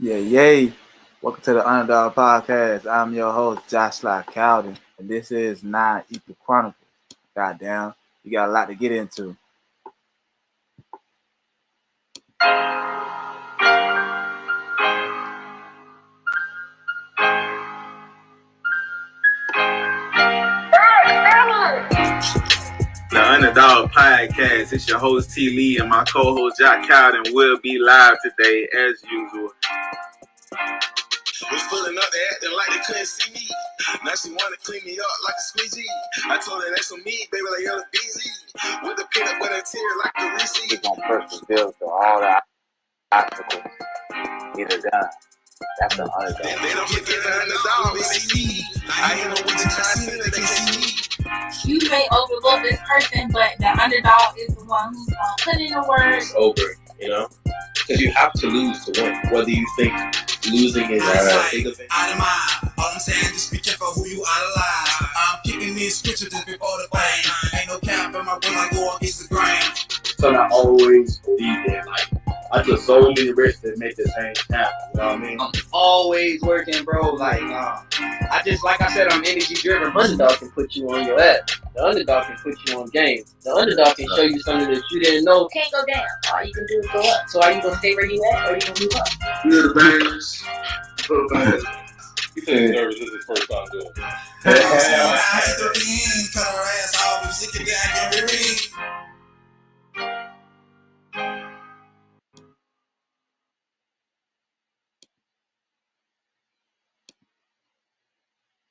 Yay. Welcome to the Underdog Podcast. I'm your host, Josh Cowden, and this is 9Ether Chronicles. Goddamn, you got a lot to get into. The Underdog Podcast. It's your host, T. Lee, and my co-host, Josh Cowden, will be live today, as usual. Was pulling up, they acting like they couldn't see me. Now she wanna clean me up like a squeegee. I told her that's on me, baby, like yellow busy. With the peanut butter tear like a receipt. We're going to persevere through all the obstacles. Get it done. That's the Underdog. They don't get the underdog when they see me. I ain't know what you trying to say, they can see me. You may overlook this person, but the underdog is the one who's going to put in the work. It's over, you know? Because you have to lose to win. Whether you think losing is a big event. Out of mind. All I'm saying, just be careful who you idolize. I'm kicking these scriptures just before the fame. Ain't no cap in my world, I go against the grain. So I always believe that, like, I took so many risks to make this thing happen. You know what I mean? I'm always working, bro. Like I said, I'm energy driven. Underdog can put you on your ass. The underdog can put you on game. The underdog can show you something that you didn't know can't go down. All you can do is go up. So are you gonna stay where you at, or are you gonna move up? You're the bangers. You said nervous. This is his first time doing it. I hit the ring, cut her ass off, and sick of that, give me ring.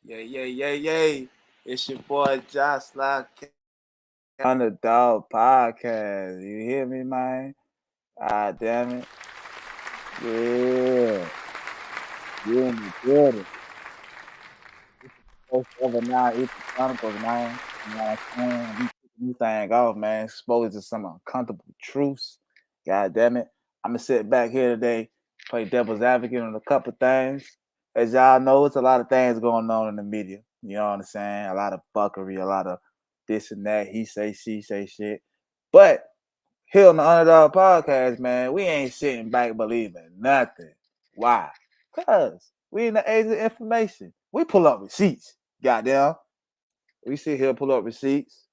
Yay. It's your boy, Josh Underdog Podcast. You hear me, man? Ah, damn it. Yeah. You in the building. This is the first ever 9Ether Chronicles, man. You know what I'm saying? We kicking this thing off, man. Exposed to some uncomfortable truths. God damn it. I'm going to sit back here today, play devil's advocate on a couple things. As y'all know, it's a lot of things going on in the media. You know what I'm saying? A lot of fuckery, a lot of this and that. He say, she say shit. But here on the Underdog Podcast, man, we ain't sitting back believing nothing. Why? Because we in the age of information. We pull up receipts. Goddamn. We sit here, pull up receipts.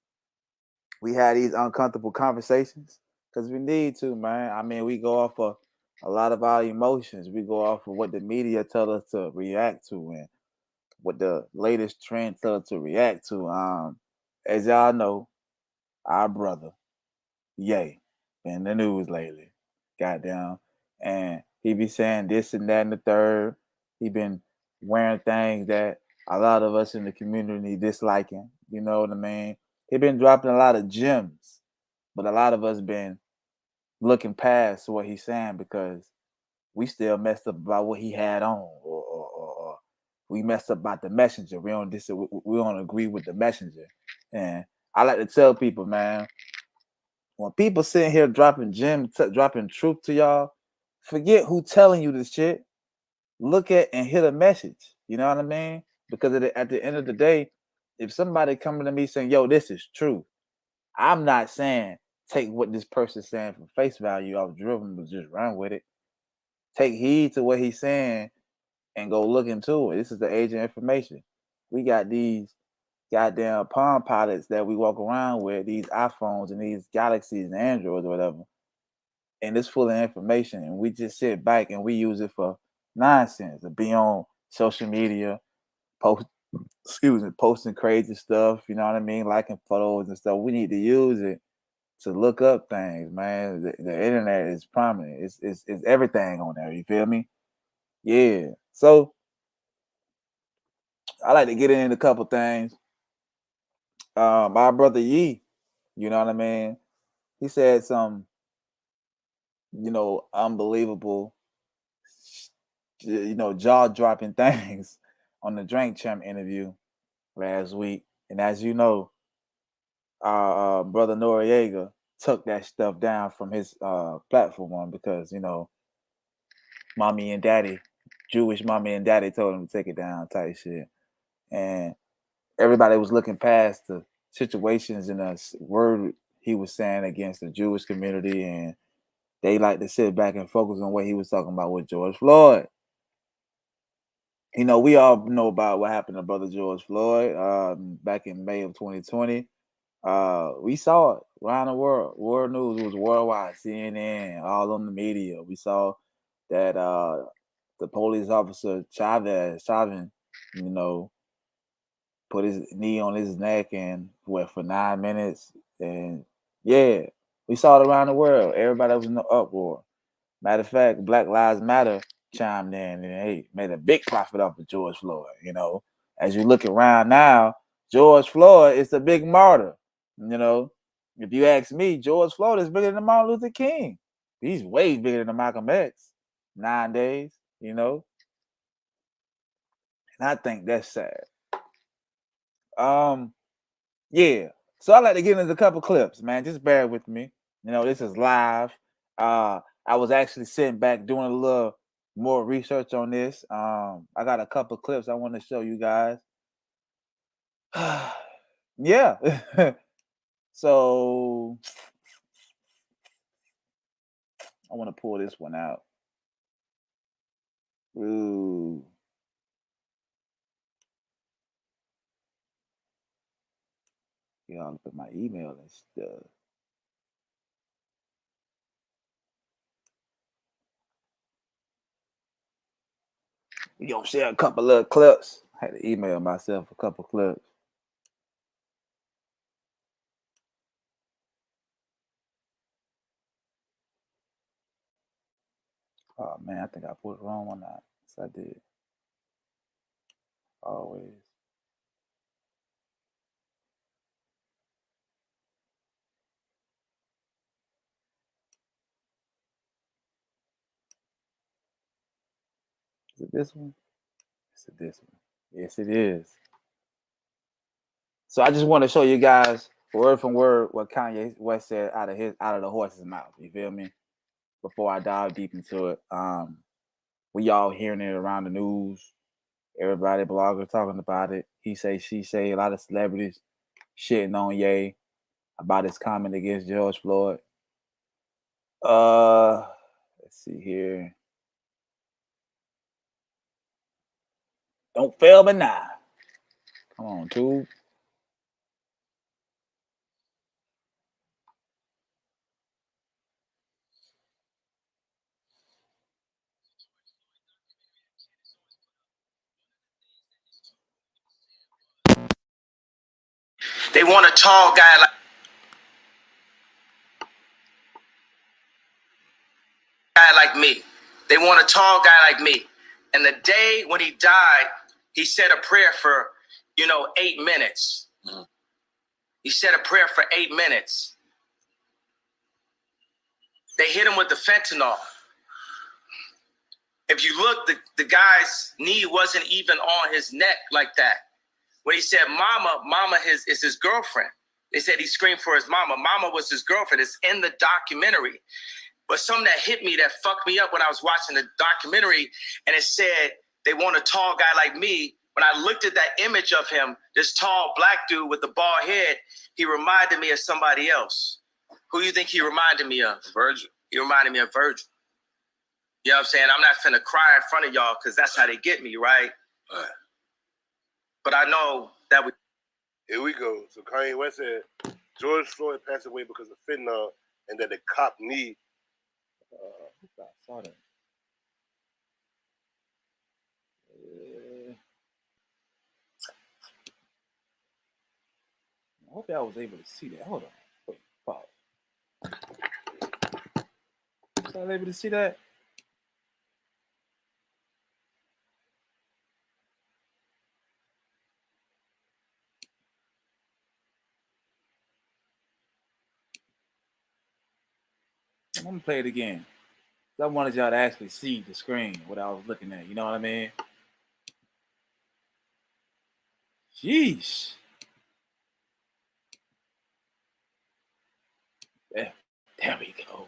We have these uncomfortable conversations because we need to, man. I mean, we go off of a lot of our emotions. We go off of what the media tell us to react to and what the latest trend tell us to react to. As y'all know, our brother, Ye, in the news lately. Goddamn. And he be saying this and that and the third. He been wearing things that a lot of us in the community disliking. You know what I mean? He been dropping a lot of gems, but a lot of us been looking past what he's saying because we still messed up about what he had on, or we messed up about the messenger. We don't agree with the messenger. And I like to tell people, man, when people sitting here dropping gems, dropping truth to y'all, forget who telling you this shit. Look at and hit a message. You know what I mean? Because at the end of the day, if somebody coming to me saying, yo, this is true, I'm not saying take what this person's saying for face value off driven, but just run with it. Take heed to what he's saying and go look into it. This is the age of information. We got these goddamn Palm Pilots that we walk around with, these iPhones and these Galaxies and Androids or whatever, and it's full of information, and we just sit back and we use it for nonsense. To be on social media, posting crazy stuff, you know what I mean, liking photos and stuff. We need to use it to look up things, man. The internet is prominent. It's everything on there. You feel me? Yeah. So I like to get into a couple things. My brother Yee, you know what I mean? He said some, unbelievable, jaw-dropping things on the Drink Champ interview last week. And as you know, our brother Noriega took that stuff down from his platform because, mommy and daddy, Jewish mommy and daddy told him to take it down type shit. And everybody was looking past the situations and the word he was saying against the Jewish community and they like to sit back and focus on what he was talking about with George Floyd. You know, we all know about what happened to Brother George Floyd back in May of 2020. We saw it around the world. World news was worldwide, CNN, all on the media. We saw that the police officer Chauvin, you know, put his knee on his neck and went for 9 minutes. And yeah, we saw it around the world. Everybody was in the uproar. Matter of fact, Black Lives Matter chimed in and hey, made a big profit off of George Floyd. You know, as you look around now, George Floyd is the big martyr. You know, if you ask me, George Floyd is bigger than Martin Luther King. He's way bigger than Malcolm X. 9 days, you know. And I think that's sad. Yeah. So I like to get into a couple clips, man. Just bear with me. You know, this is live. I was actually sitting back doing a little more research on this. I got a couple clips I want to show you guys. Yeah. So I want to pull this one out. Ooh. Yeah, I'll put my email and stuff. We gonna share a couple of clips. I had to email myself a couple clips. Oh man, I think I put the wrong one out. Yes, I did. Always. Is it this one? Is it this one? Yes, it is. So I just want to show you guys word from word what Kanye West said out of the horse's mouth. You feel me? Before I dive deep into it, we all hearing it around the news. Everybody, bloggers talking about it. He say, she say. A lot of celebrities shitting on Ye about his comment against George Floyd. Let's see here. Don't fail me now. Come on, tube. They want a tall guy like me. They want a tall guy like me. And the day when he died, he said a prayer for, 8 minutes. Mm-hmm. He said a prayer for 8 minutes. They hit him with the fentanyl. If you look, the guy's knee wasn't even on his neck like that. When he said mama is his girlfriend. They said he screamed for his mama. Mama was his girlfriend. It's in the documentary. But something that hit me, that fucked me up when I was watching the documentary, and it said, they want a tall guy like me. When I looked at that image of him, this tall black dude with the bald head, he reminded me of somebody else. Who do you think he reminded me of? Virgil. He reminded me of Virgil. You know what I'm saying? I'm not finna cry in front of y'all because that's how they get me, right? But I know that we... Here we go. So Kanye West said George Floyd passed away because of fentanyl and that the cop need... I saw that. I hope y'all was able to see that. Hold on. Wait, pause. Was y'all able to see that? I'm gonna play it again. I wanted y'all to actually see the screen, what I was looking at. You know what I mean? Jeez. There we go.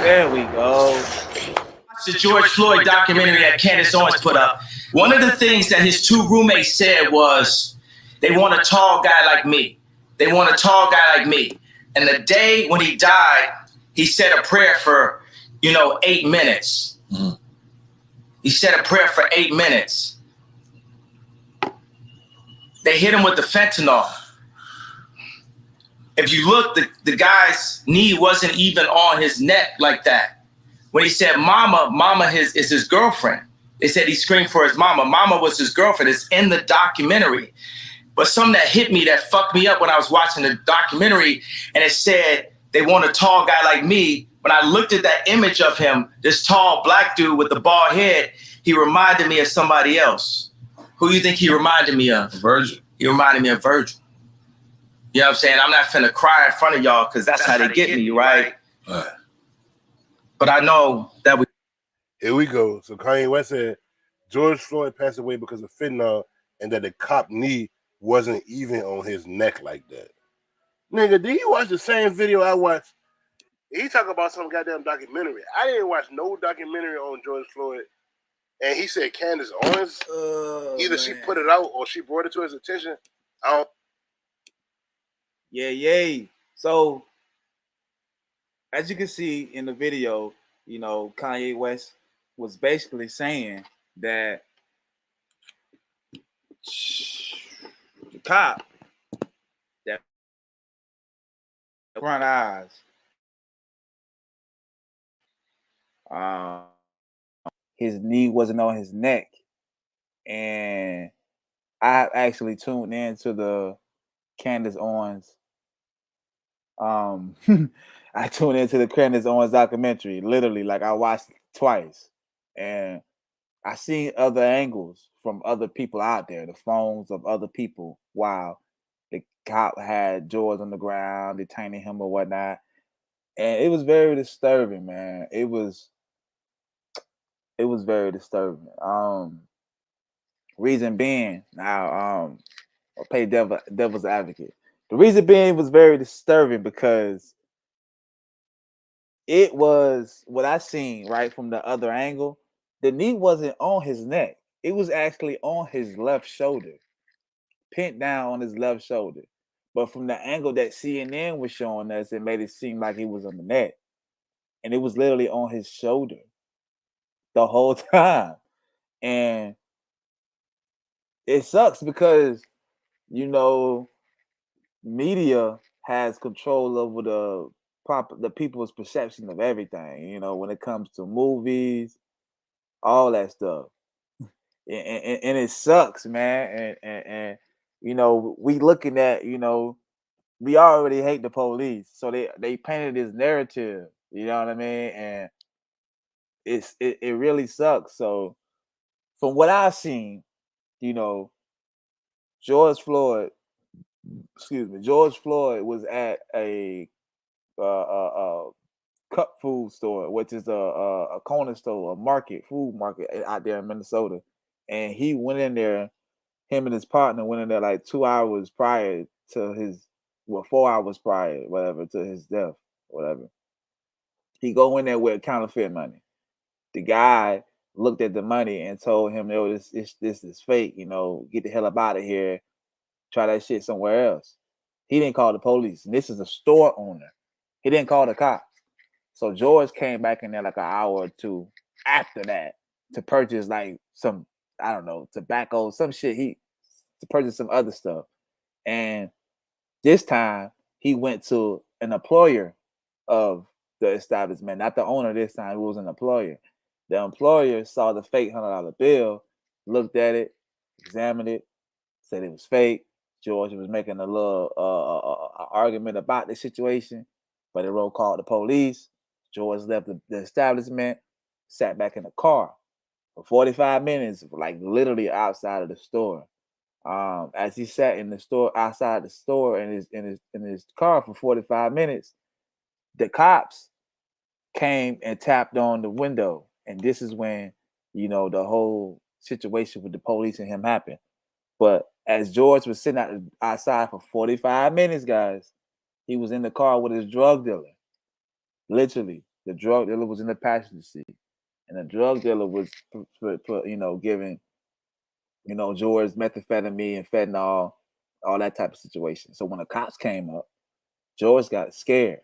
There we go. The George Floyd documentary that Candace Owens put up. One of the things that his two roommates said was, they want a tall guy like me. They want a tall guy like me. And the day when he died, he said a prayer for, 8 minutes. Mm-hmm. He said a prayer for 8 minutes. They hit him with the fentanyl. If you look, the guy's knee wasn't even on his neck like that. When he said mama is his girlfriend. They said he screamed for his mama. Mama was his girlfriend. It's in the documentary. But something that hit me, that fucked me up when I was watching the documentary, and it said, they want a tall guy like me. When I looked at that image of him, this tall black dude with the bald head, he reminded me of somebody else. Who do you think he reminded me of? Virgil. He reminded me of Virgil. You know what I'm saying? I'm not finna cry in front of y'all because that's how they get me, right? But I know that Here we go. So Kanye West said George Floyd passed away because of fentanyl and that the cop knee wasn't even on his neck like that. Nigga, did you watch the same video I watched? He talking about some goddamn documentary. I didn't watch no documentary on George Floyd. And he said Candace Owens, either she put it out or she brought it to his attention. I don't. Yeah. So, as you can see in the video, Kanye West was basically saying that the cop that front eyes, his knee wasn't on his neck, and I actually tuned into the Candace Owens. I tuned into the Candace Owens documentary. Literally, like I watched it twice, and I seen other angles from other people out there, the phones of other people, while the cop had George on the ground, detaining him or whatnot. And it was very disturbing, man. It was very disturbing. Reason being, now I'll play devil's advocate. The reason being was very disturbing because it was what I seen right from the other angle. The knee wasn't on his neck. It was actually on his left shoulder, pinned down on his left shoulder. But from the angle that CNN was showing us, it made it seem like he was on the neck. And it was literally on his shoulder the whole time. And it sucks because, media has control over the people's perception of everything, when it comes to movies, all that stuff. And it sucks, man. And we looking at, we already hate the police. So they painted this narrative, you know what I mean? And it really sucks. So from what I've seen, George Floyd was at a cut food store, which is a corner store, food market out there in Minnesota. And he went in there, him and his partner went in there like 2 hours prior to 4 hours prior, whatever, to his death, whatever. He go in there with counterfeit money. The guy looked at the money and told him, "Yo, this is fake. Get the hell up out of here. Try that shit somewhere else." He didn't call the police. And this is a store owner. He didn't call the cops. So George came back in there like an hour or two after that to purchase like some, I don't know, tobacco, some shit. To purchase some other stuff. And this time he went to an employer of the establishment, not the owner this time. It was an employer. The employer saw the fake $100 bill, looked at it, examined it, said it was fake. George was making a little argument about the situation, but the roll called the police. George left the establishment, sat back in the car for 45 minutes, like literally outside of the store. As he sat in the store, outside the store, in his car for 45 minutes, the cops came and tapped on the window, and this is when the whole situation with the police and him happened. But as George was sitting outside for 45 minutes, guys, he was in the car with his drug dealer. Literally, the drug dealer was in the passenger seat, and the drug dealer was, giving George methamphetamine and fentanyl, all that type of situation. So when the cops came up, George got scared,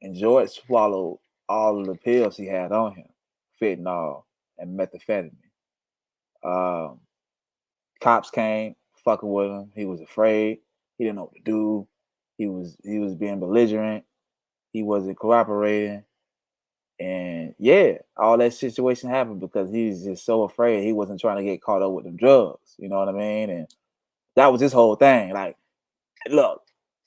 and George swallowed all of the pills he had on him, fentanyl and methamphetamine. Cops came, fucking with him. He was afraid. He didn't know what to do. He was being belligerent. He wasn't cooperating. And yeah, all that situation happened because he was just so afraid. He wasn't trying to get caught up with the drugs. You know what I mean? And that was his whole thing. Like, look,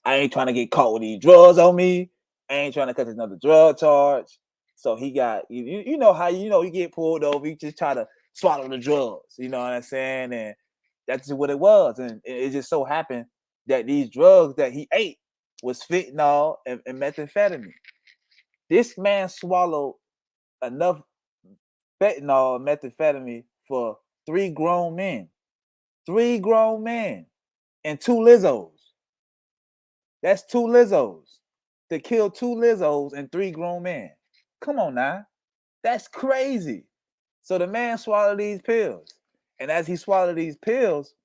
I ain't trying to get caught with these drugs on me. I ain't trying to catch another drug charge. So he got, you know how you get pulled over, you just try to swallow the drugs. You know what I'm saying? And that's just what it was. And it just so happened that these drugs that he ate was fentanyl and methamphetamine. This man swallowed enough fentanyl and methamphetamine for 3 grown men. 3 grown men and 2 Lizzos. That's 2 Lizzos. To kill 2 Lizzos and 3 grown men. Come on now. That's crazy. So the man swallowed these pills. And as he swallowed these pills,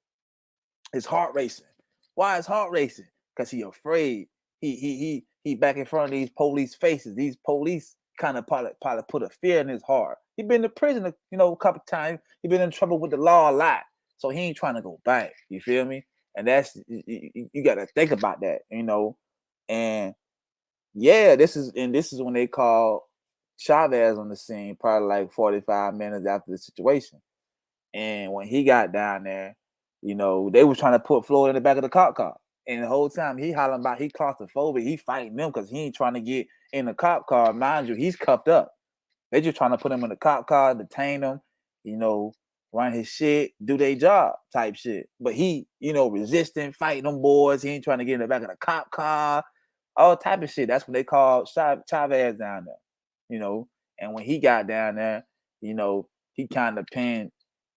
his heart racing. Why is heart racing? Because he afraid. He back in front of these police faces. These police kind of probably put a fear in his heart. He been to prison, a couple times. He been in trouble with the law a lot. So he ain't trying to go back. You feel me? And that's you got to think about that, And yeah, this is when they call Chavez on the scene, probably like 45 minutes after the situation. And when he got down there, they were trying to put Floyd in the back of the cop car. And the whole time he hollering about he claustrophobic, he fighting them because he ain't trying to get in the cop car. Mind you, he's cuffed up. They just trying to put him in the cop car, detain him, run his shit, do their job type shit. But he, resisting, fighting them boys. He ain't trying to get in the back of the cop car, all type of shit. That's what they call Chavez down there, And when he got down there, he kind of pinned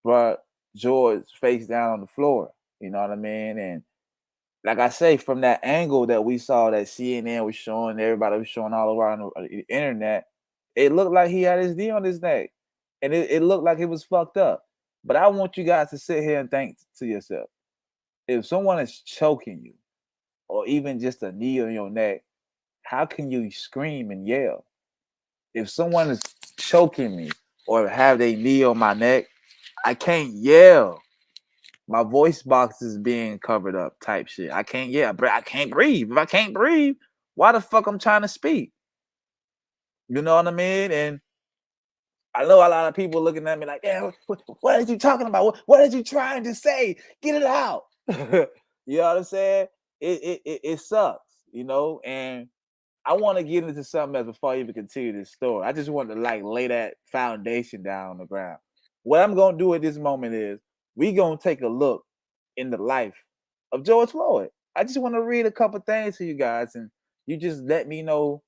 brought George face down on the floor. You know what I mean? And like I say, from that angle that we saw that CNN was showing, everybody was showing all around the internet, it looked like he had his knee on his neck. And it looked like it was fucked up. But I want you guys to sit here and think to yourself, if someone is choking you, or even just a knee on your neck, how can you scream and yell? If someone is choking me or have their knee on my neck, I can't yell. My voice box is being covered up type shit. I can't yell. I can't breathe. If I can't breathe, why the fuck I'm trying to speak? You know what I mean? And I know a lot of people looking at me like, yeah, what are you talking about? What are you trying to say? Get it out. You know what I'm saying? It sucks, and I want to get into something else before I even continue this story. I just want to lay that foundation down on the ground. What I'm gonna do at this moment is we gonna take a look in the life of George Floyd. I just want to read a couple things to you guys, and you just let me know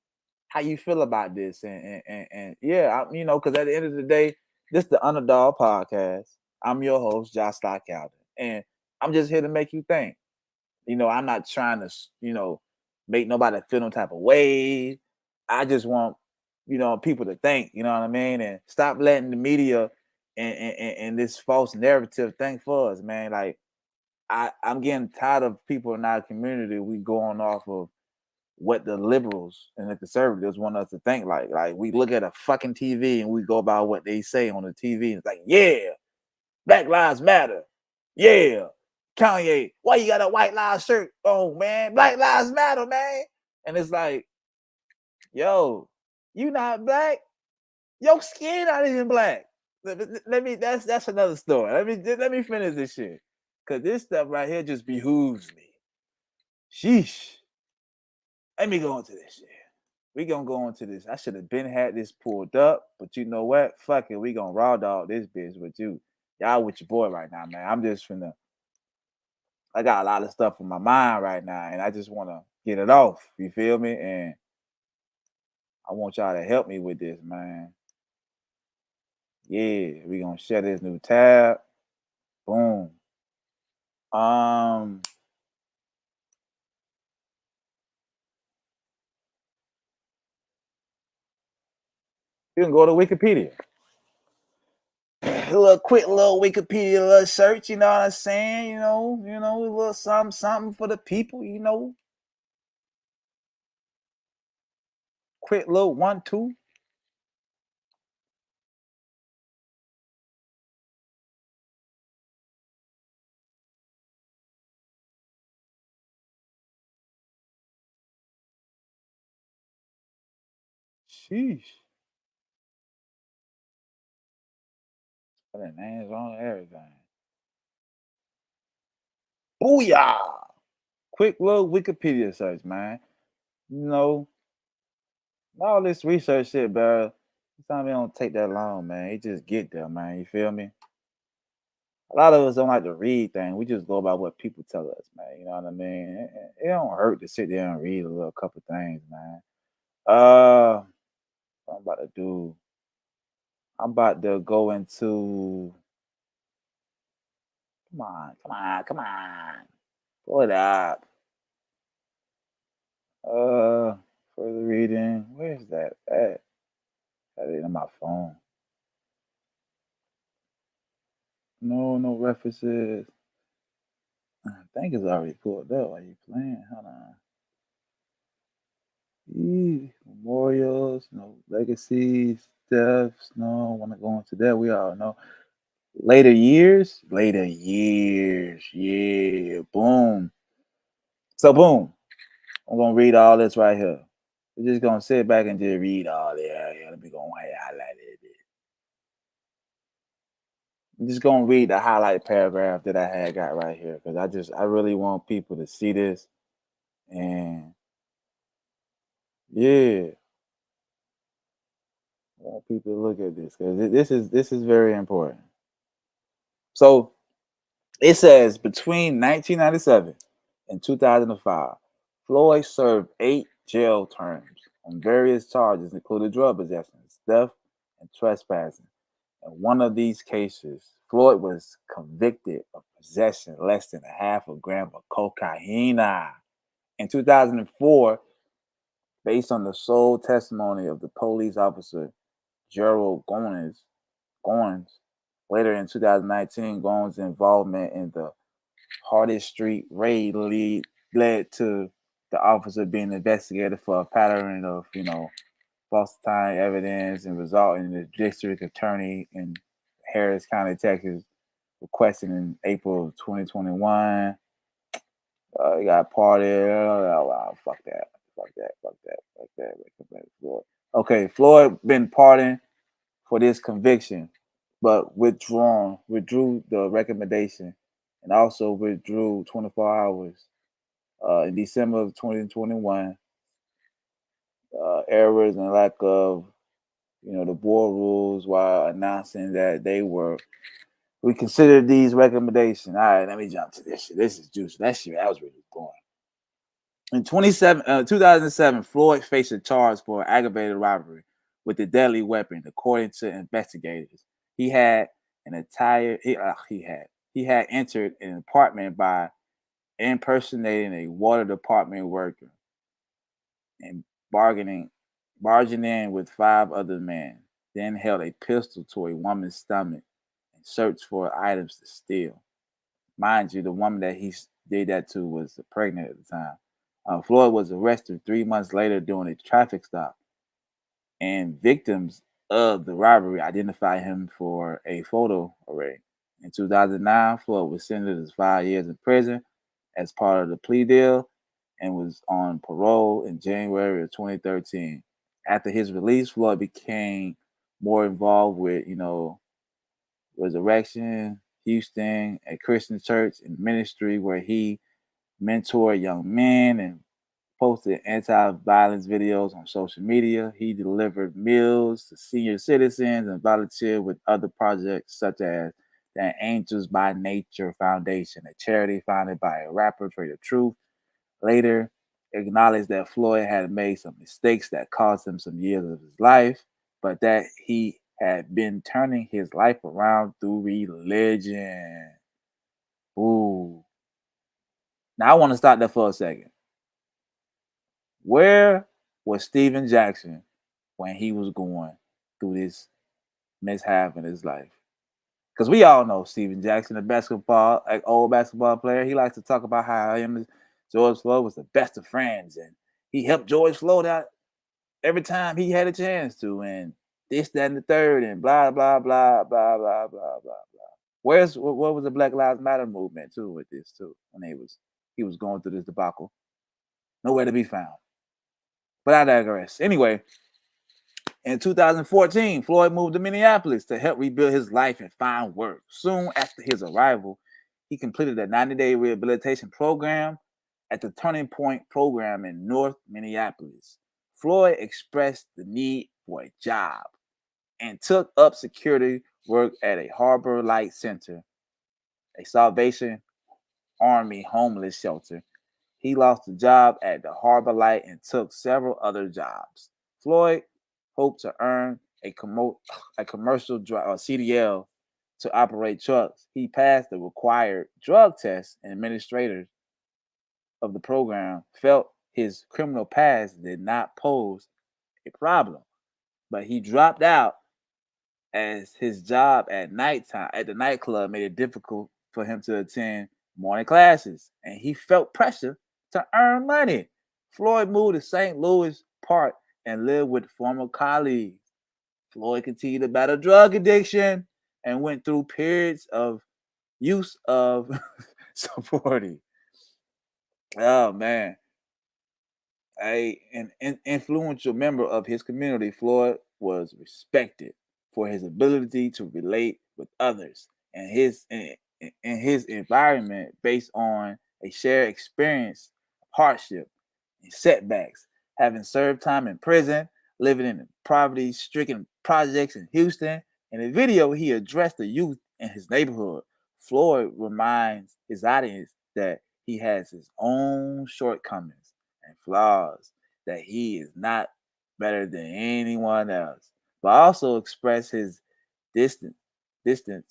how you feel about this. And yeah, because at the end of the day, this is the Underdog Podcast. I'm your host, Josh Stockalden, and I'm just here to make you think. I'm not trying to, make nobody feel no type of way. I just want, people to think, you know what I mean? And stop letting the media and this false narrative think for us, man. Like, I'm getting tired of people in our community. We going off of what the liberals and the conservatives want us to think like. Like, we look at a fucking TV and we go by what they say on the TV. It's like, yeah, Black Lives Matter. Yeah. Kanye, why you got a White Lives shirt on, man? Black Lives Matter, man. And it's like, yo, you not black? Your skin not even black. Let me that's another story. Let me finish this shit. Cause this stuff right here just behooves me. Sheesh. Let me go into this shit. We gonna go into this. I should have had this pulled up, but you know what? Fuck it. We gonna raw dog this bitch with you. Y'all with your boy right now, man. I'm just finna. I got a lot of stuff in my mind right now, and I just want to get it off. You feel me? And I want y'all to help me with this, man. Yeah, we gonna share this new tab. Boom. You can go to Wikipedia. little quick little Wikipedia little search, you know what I'm saying? You know, a little something for the people, you know. Quick little 1-2. Sheesh. Put their names on everything. Booyah! Quick little Wikipedia search, man. You know, all this research shit, bro. Sometimes it don't take that long, man. It just get there, man. You feel me? A lot of us don't like to read things. We just go by what people tell us, man. You know what I mean? It don't hurt to sit there and read a little couple things, man. What I'm about to do. I'm about to go into. Come on. Pull it up. Further reading. Where's that at? Got it in my phone. No references. I think it's already pulled up. Are you playing? Hold on. Memorials, no legacies, deaths. No, I want to go into that. We all know. Later years. Yeah. Boom. So boom. I'm gonna read all this right here. We're just gonna sit back and just read all that. Yeah, let me go highlight it. I'm just gonna read the highlight paragraph that I had got right here because I really want people to see this and yeah, I want people to look at this because this is very important. So it says between 1997 and 2005, Floyd served 8 jail terms on various charges, including drug possession, theft, and trespassing. In one of these cases, Floyd was convicted of possessing less than a half a gram of cocaine. In 2004, based on the sole testimony of the police officer Gerald Goins, later in 2019, Goins' involvement in the Hardest Street raid led to the officer being investigated for a pattern of, falsifying evidence and resulting in the district attorney in Harris County, Texas, requesting in April of 2021. You got party. Fuck that. Floyd. Okay, Floyd been pardoned for this conviction, but withdrew the recommendation and also withdrew 24 hours in December of 2021. Errors and lack of, the board rules while announcing that we considered these recommendations. All right, let me jump to this shit. This is juicy. That was really boring. In 2007, Floyd faced a charge for aggravated robbery with a deadly weapon, according to investigators. He had entered an apartment by impersonating a water department worker and barging in with 5 other men. Then held a pistol to a woman's stomach and searched for items to steal. Mind you, the woman that he did that to was pregnant at the time. Floyd was arrested 3 months later during a traffic stop, and victims of the robbery identified him for a photo array. In 2009, Floyd was sentenced to 5 years in prison as part of the plea deal and was on parole in January of 2013. After his release, Floyd became more involved with, Resurrection, Houston, a Christian church and ministry where he mentored young men and posted anti-violence videos on social media. He delivered meals to senior citizens and volunteered with other projects such as the Angels by Nature Foundation, a charity founded by a rapper, Trader Truth. Later, acknowledged that Floyd had made some mistakes that cost him some years of his life, but that he had been turning his life around through religion. Ooh. Now I want to stop there for a second. Where was Steven Jackson when he was going through this mishap in his life? Because we all know Steven Jackson, the old basketball player. He likes to talk about how him and George Floyd was the best of friends, and he helped George Floyd out every time he had a chance to, and this, that, and the third, and blah blah blah blah blah blah blah. What was the Black Lives Matter movement too with this too when he was going through this debacle? Nowhere to be found. But I digress. Anyway, in 2014, Floyd moved to Minneapolis to help rebuild his life and find work. Soon after his arrival, he completed a 90-day rehabilitation program at the Turning Point program in North Minneapolis. Floyd expressed the need for a job and took up security work at a Harbor Light Center, a Salvation Army homeless shelter. He lost a job at the Harbor Light and took several other jobs. Floyd hoped to earn a commercial CDL to operate trucks. He passed the required drug test, and administrators of the program felt his criminal past did not pose a problem. But he dropped out as his job at nighttime at the nightclub made it difficult for him to attend morning classes, and he felt pressure to earn money. Floyd moved to St. Louis Park and lived with former colleagues. Floyd continued to battle drug addiction and went through periods of use of sobriety. Oh man. An influential member of his community, Floyd was respected for his ability to relate with others and his environment based on a shared experience of hardship and setbacks. Having served time in prison, living in poverty-stricken projects in Houston, in a video he addressed the youth in his neighborhood. Floyd reminds his audience that he has his own shortcomings and flaws, that he is not better than anyone else, but also express his distance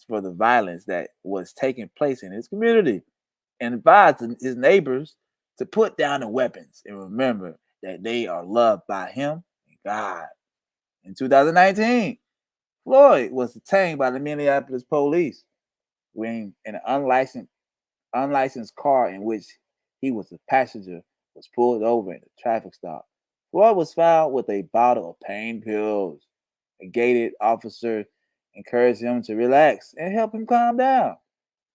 for the violence that was taking place in his community, and advised his neighbors to put down the weapons and remember that they are loved by him and God. In 2019, Floyd was detained by the Minneapolis police when an unlicensed car in which he was a passenger was pulled over in a traffic stop. Floyd was found with a bottle of pain pills. A gated officer encouraged him to relax and help him calm down.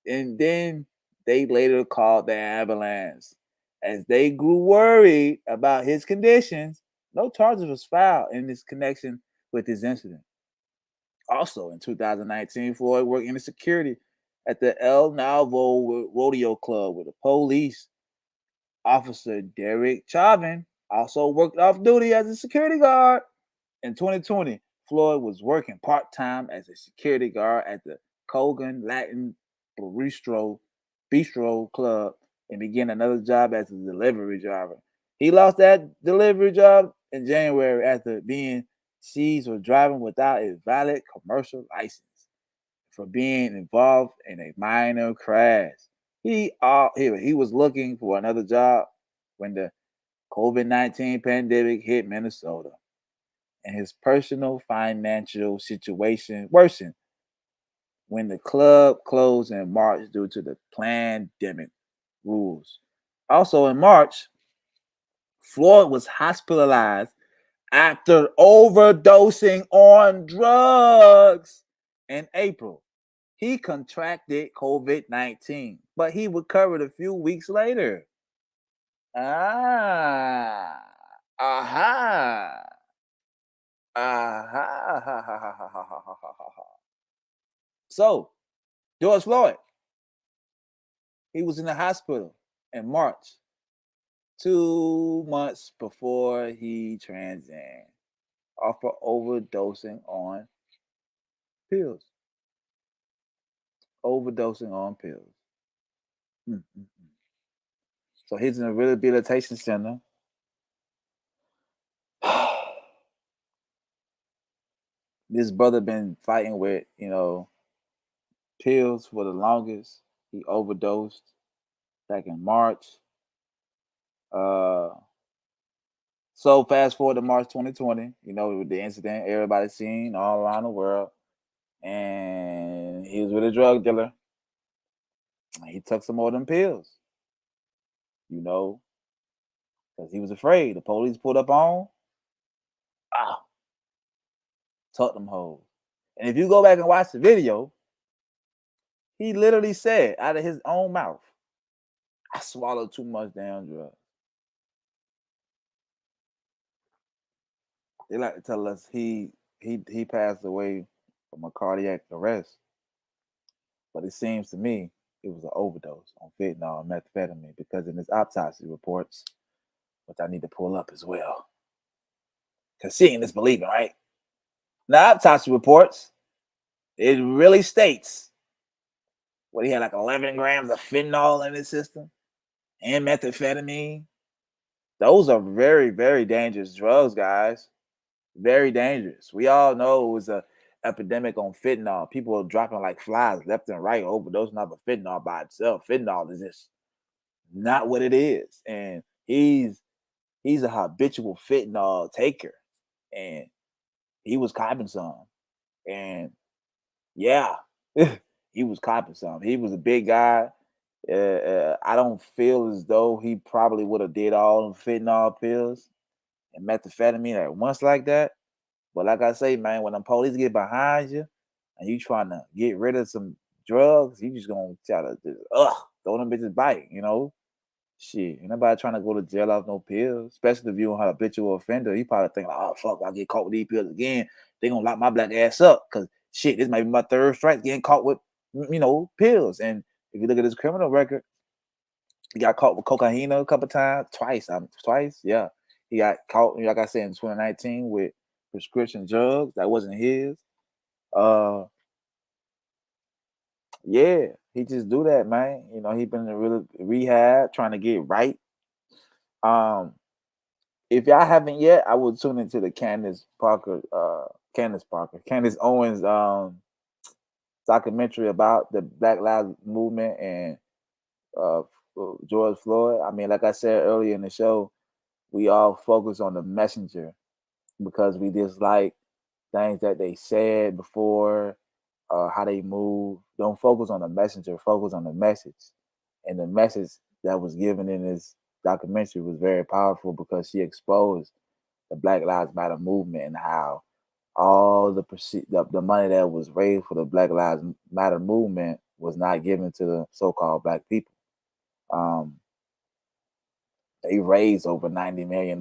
And then they later called the ambulance. As they grew worried about his conditions, no charges was filed in this connection with this incident. Also in 2019, Floyd worked in the security at the El Nalvo Rodeo Club with the police officer Derek Chauvin also worked off duty as a security guard. In 2020, Floyd was working part-time as a security guard at the Kogan Latin Bistro Club and began another job as a delivery driver. He lost that delivery job in January after being seized for driving without a valid commercial license for being involved in a minor crash. He was looking for another job when the COVID-19 pandemic hit Minnesota, and his personal financial situation worsened when the club closed in March due to the pandemic rules. Also in March, Floyd was hospitalized after overdosing on drugs. In April, he contracted COVID-19, but he recovered a few weeks later. Aha. So, George Floyd, he was in the hospital in March, 2 months before he transitioned off of overdosing on pills. Overdosing on pills. Mm-hmm. So he's in a rehabilitation center. This brother been fighting with, pills for the longest. He overdosed back in March. So fast forward to March 2020, with the incident everybody's seen all around the world. and he was with a drug dealer. He took some more of them pills, you know, because he was afraid. The police pulled up on, took them hoes. And if you go back and watch the video, he literally said out of his own mouth, "I swallowed too much damn drugs." They like to tell us he passed away from a cardiac arrest, but it seems to me it was an overdose on fentanyl and methamphetamine because in his autopsy reports, which I need to pull up as well, because seeing is believing, right? Now, autopsy reports, it really states what he had like 11 grams of fentanyl in his system and methamphetamine. Those are very, very dangerous drugs, guys. Very dangerous. We all know it was a epidemic on fentanyl. People are dropping like flies left and right, overdosing off of fentanyl by itself. Fentanyl is just not what it is. And he's a habitual fentanyl taker. And he was copping some. And yeah, he was copping some. He was a big guy. I don't feel as though he probably would have did all them fentanyl pills and methamphetamine at once like that. But like I say, man, when the police get behind you and you trying to get rid of some drugs, you just gonna try to just throw them bitches bite, you know? Shit, ain't nobody trying to go to jail off no pills, especially if you a habitual offender. You probably think like, oh fuck, I get caught with these pills again, they gonna lock my black ass up. Cause shit, this might be my third strike getting caught with pills. And if you look at his criminal record, he got caught with cocaine a couple times, twice, yeah. He got caught, like I said, in 2019 with prescription drugs that wasn't his. Yeah, he just do that, man. You know, he been in a real rehab trying to get right. Um, if y'all haven't yet, I would tune into the Candace Owens documentary about the Black Lives Movement and uh George Floyd. I mean, like I said earlier in the show, we all focus on the messenger because we dislike things that they said before, how they move. Don't focus on the messenger, focus on the message. And the message that was given in this documentary was very powerful because she exposed the Black Lives Matter movement and how all the money that was raised for the Black Lives Matter movement was not given to the so-called black people. Um, they raised over $90 million,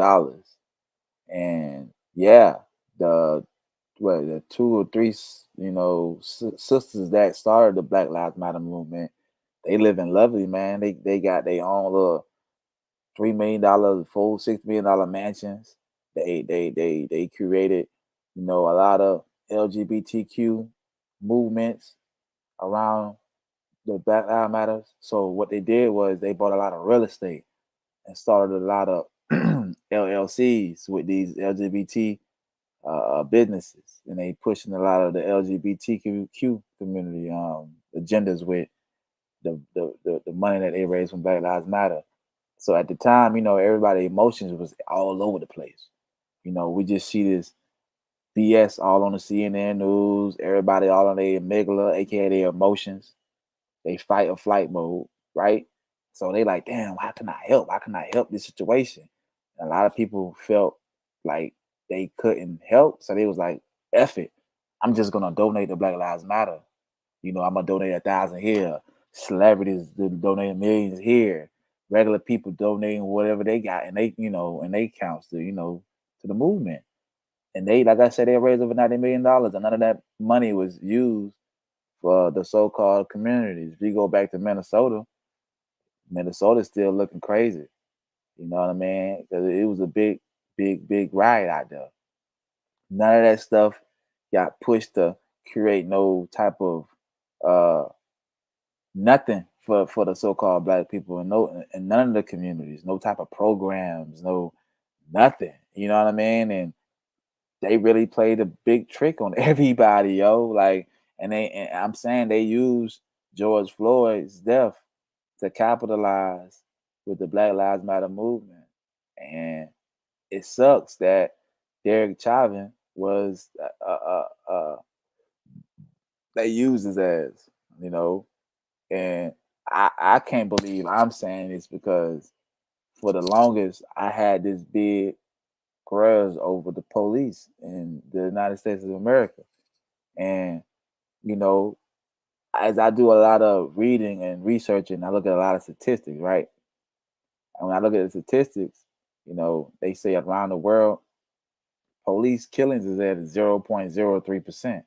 and yeah, the the two or three sisters that started the Black Lives Matter movement, they live in lovely, man. They got their own little $3 million, full $6 million mansions. They created, a lot of LGBTQ movements around the Black Lives Matter. So what they did was they bought a lot of real estate and started a lot of LLCs with these LGBT businesses, and they pushing a lot of the LGBTQ community agendas with the money that they raised from Black Lives Matter. So at the time, everybody emotions was all over the place. We just see this BS all on the CNN news. Everybody all on their amygdala, aka their emotions. They fight or flight mode, right? So they like, damn, how can I help? How can I help this situation? And a lot of people felt like they couldn't help, so they was like, F it. I'm just gonna donate to Black Lives Matter. I'm gonna donate 1,000 here. Celebrities donate millions here. Regular people donating whatever they got, and and they counts to the movement. And they, like I said, they raised over $90 million, and none of that money was used for the so-called communities. If you go back to Minnesota, Minnesota's still looking crazy. You know what I mean? Because it was a big, big, big riot out there. None of that stuff got pushed to create no type of uh nothing for the so-called black people, and none of the communities, no type of programs, no nothing. You know what I mean? And they really played a big trick on everybody, yo. Like, and I'm saying they used George Floyd's death to capitalize with the Black Lives Matter movement. And it sucks that Derek Chauvin was they use his ass, you know. And I can't believe I'm saying this because for the longest I had this big grudge over the police in the United States of America. And, you know, as I do a lot of reading and researching, I look at a lot of statistics, right? And when I look at the statistics, you know, they say around the world, police killings is at 0.03%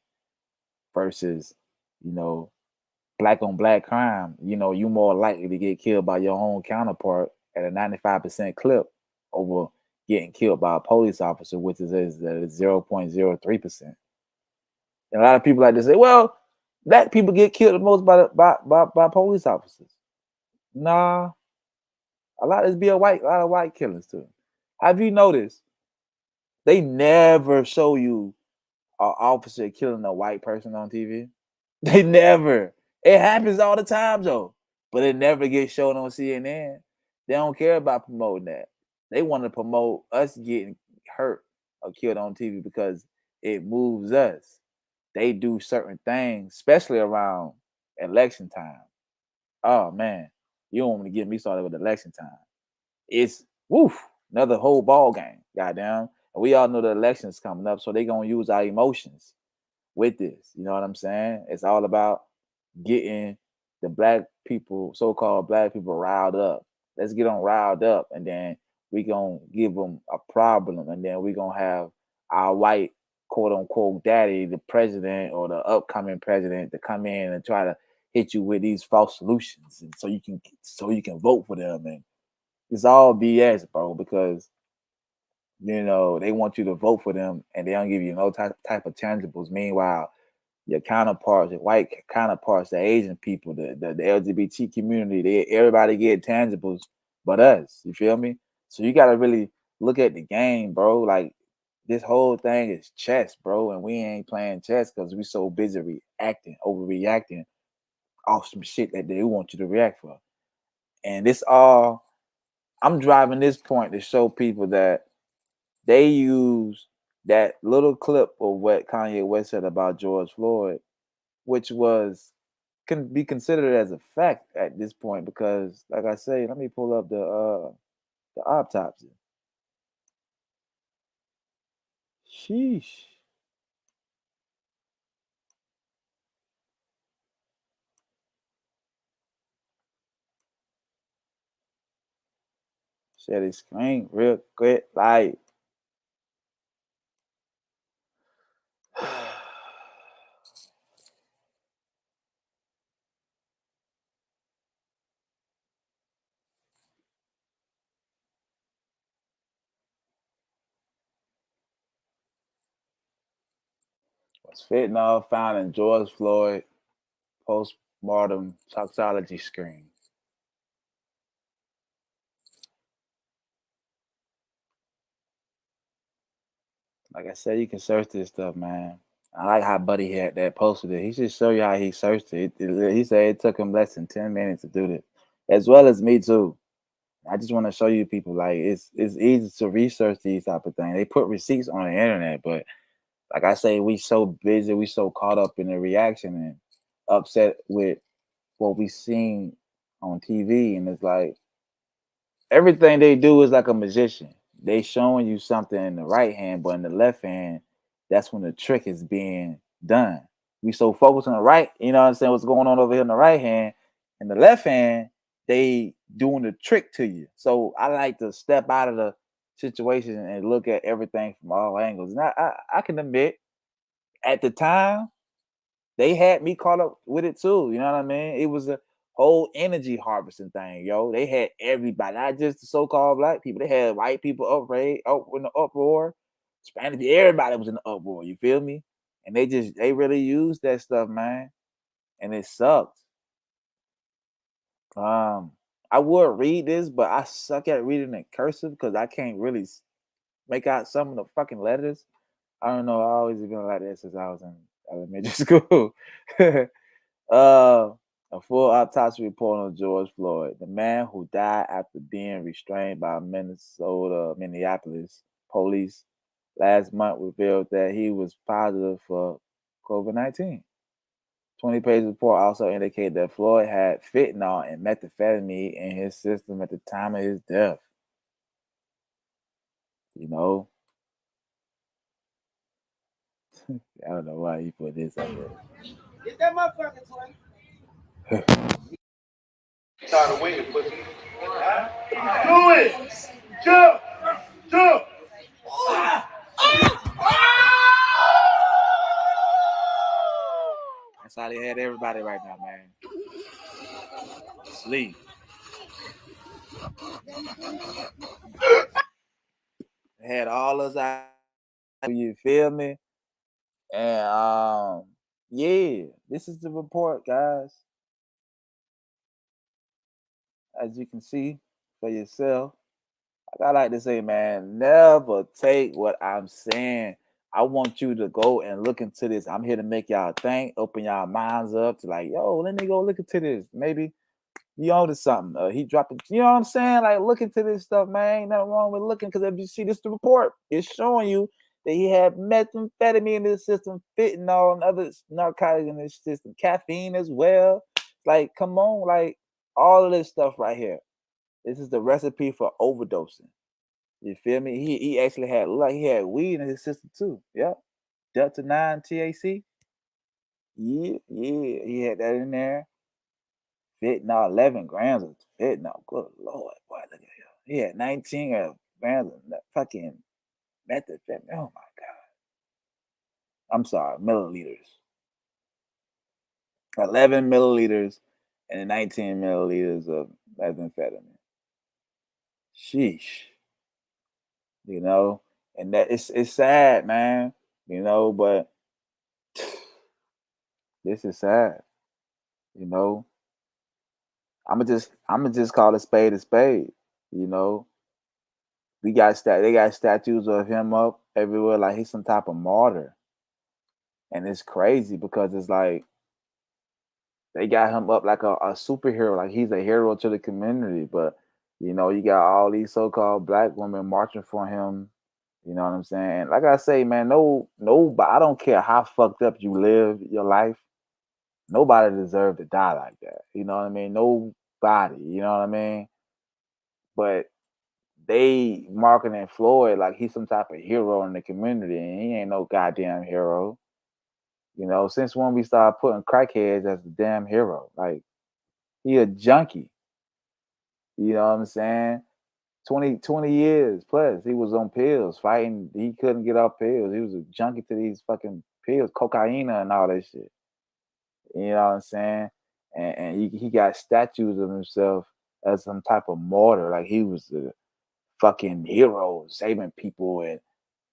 versus, you know, black on black crime. You know, you more likely to get killed by your own counterpart at a 95% clip over getting killed by a police officer, which is 0.03%. And a lot of people like to say, well, black people get killed the most by police officers. Nah, a lot of be a lot of white killers too. Have you noticed they never show you an officer killing a white person on TV? They never. It happens all the time though, but it never gets shown on CNN. They don't care about promoting that. They want to promote us getting hurt or killed on TV because it moves us. They do certain things, especially around election time. Oh man, you don't want to get me started with election time. It's woof, another whole ball game. Goddamn. And we all know the election's coming up, so they gonna use our emotions with this. You know what I'm saying? It's all about getting the black people, so-called black people, riled up. Let's get them riled up, and then we gonna give them a problem, and then we gonna have our white quote unquote daddy, the president or the upcoming president, to come in and try to hit you with these false solutions, and so you can vote for them. And it's all BS, bro, because you know they want you to vote for them, and they don't give you no type of tangibles. Meanwhile, your counterparts, your white counterparts, the Asian people, the LGBT community, everybody get tangibles but us. You feel me? So you gotta really look at the game, bro. Like this whole thing is chess, bro, and we ain't playing chess because we so busy reacting, overreacting off some shit that they want you to react for. And this all I'm driving this point to show people that they use that little clip of what Kanye West said about George Floyd, which can be considered as a fact at this point because, like I say, let me pull up the autopsy. Sheesh. Share the screen real quick, like. Was fentanyl found in George Floyd postmortem toxicology screen? Like I said, you can search this stuff, man. I like how Buddy had that posted it. He should show you how he searched it. He said it took him less than 10 minutes to do this, as well as me too. I just want to show you people like it's easy to research these type of things. They put receipts on the internet, but like I say, we so busy, we so caught up in the reaction and upset with what we seen on TV, and it's like everything they do is like a magician. They showing you something in the right hand, but in the left hand, that's when the trick is being done. We so focused on the right, you know what I'm saying? What's going on over here in the right hand? In the left hand, they doing the trick to you. So I like to step out of the situation and look at everything from all angles. And I can admit, at the time, they had me caught up with it too. You know what I mean? It was a whole energy harvesting thing, yo. They had everybody, not just the so-called black people. They had white people up in the uproar. Spanish, everybody was in the uproar. You feel me? And they really used that stuff, man. And it sucks. I would read this, but I suck at reading in cursive because I can't really make out some of the fucking letters. I don't know. I always been like that since I was in elementary school. A full autopsy report on George Floyd, the man who died after being restrained by Minneapolis police last month, revealed that he was positive for COVID-19. 20-page report also indicated that Floyd had fentanyl and methamphetamine in his system at the time of his death. You know, I don't know why he put this up there. Get that motherfucker, twin. Tired of waiting, pussy. Do it! Jump! Jump! That's how they had everybody right now, man. Sleep. They had all us out. You feel me? And yeah, this is the report, guys. As you can see for yourself. Like I like to say, man, never take what I'm saying. I want you to go and look into this. I'm here to make y'all think, open y'all minds up to like, yo, let me go look into this. Maybe you onto something. He dropped it. You know what I'm saying? Like, look into this stuff, man. Ain't nothing wrong with looking because if you see this, the report, it's showing you that he had methamphetamine in his system, fentanyl and other narcotics in his system, caffeine as well. Like, come on, like all of this stuff right here. This is the recipe for overdosing. You feel me? He actually had weed in his system too. Yep. Delta 9 THC. Yeah, he had that in there. Fentanyl, 11 grams of fentanyl. Good Lord, boy, look at him. He had 19 grams of fucking methamphetamine. Oh my God. I'm sorry, milliliters. 11 milliliters and 19 milliliters of methamphetamine. Sheesh. You know, and that it's sad, man. You know, but this is sad. You know, I'ma just call a spade a spade. You know, they got statues of him up everywhere like he's some type of martyr, and it's crazy because it's like they got him up like a superhero, like he's a hero to the community. But you know, you got all these so-called black women marching for him. You know what I'm saying? Like I say, man, no, I don't care how fucked up you live your life. Nobody deserved to die like that. You know what I mean? Nobody. You know what I mean? But they marketing Floyd like he's some type of hero in the community, and he ain't no goddamn hero. You know, since when we started putting crackheads as the damn hero? Like he a junkie. You know what I'm saying? 20 years plus he was on pills fighting. He couldn't get off pills. He was a junkie to these fucking pills, cocaine and all that shit. You know what I'm saying? And he got statues of himself as some type of martyr, like he was the fucking hero, saving people and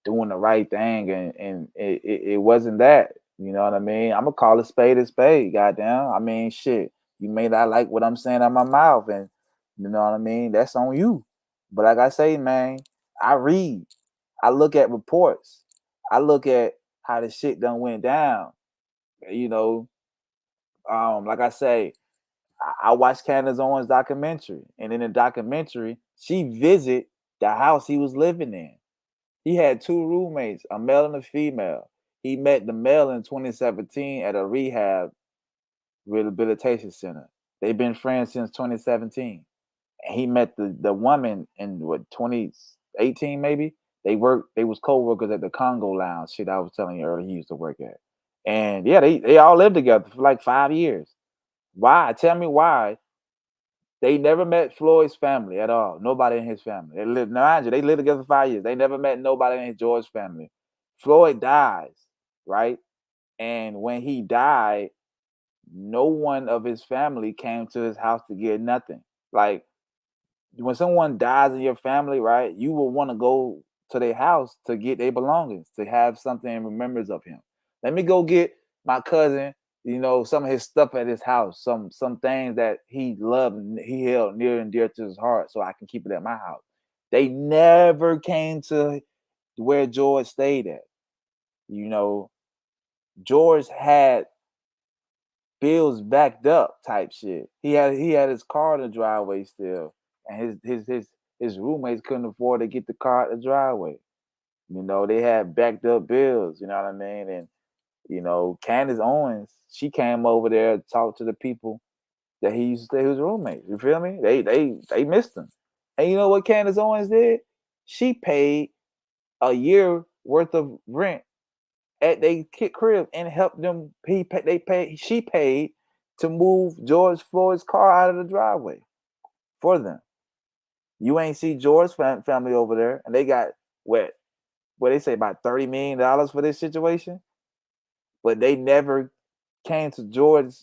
doing the right thing, and it wasn't that. You know what I mean? I'm gonna call a spade. Goddamn. I mean, shit. You may not like what I'm saying out my mouth, and you know what I mean. That's on you. But like I say, man, I read, I look at reports, I look at how the shit done went down. You know, like I say, I watched Candace Owens' documentary, and in the documentary, she visit the house he was living in. He had two roommates, a male and a female. He met the male in 2017 at a rehab rehabilitation center. They've been friends since 2017. And he met the woman in what 2018 maybe. They was co-workers at the Congo Lounge, shit I was telling you earlier he used to work at. And yeah, they all lived together for like 5 years. Why? Tell me why they never met Floyd's family at all. Nobody in his family. They lived, mind you, they lived together for 5 years. They never met nobody in George's family. Floyd dies, right? And when he died, no one of his family came to his house to get nothing. Like when someone dies in your family, right? You will want to go to their house to get their belongings, to have something in remembrance of him. Let me go get my cousin, you know, some of his stuff at his house, some things that he loved and he held near and dear to his heart, so I can keep it at my house. They never came to where George stayed at. You know, George had bills backed up type shit. He had his car in the driveway still, and his roommates couldn't afford to get the car at the driveway. You know, they had backed up bills. You know what I mean? And You know, Candace Owens, she came over there to talk to the people that he used to stay with his roommates. You feel me? They missed him. And you know what Candace Owens did? She paid a year worth of rent at they kid crib and helped them. She paid to move George Floyd's car out of the driveway for them. You ain't see George's family over there, and they got what they say about $30 million for this situation, but they never came to George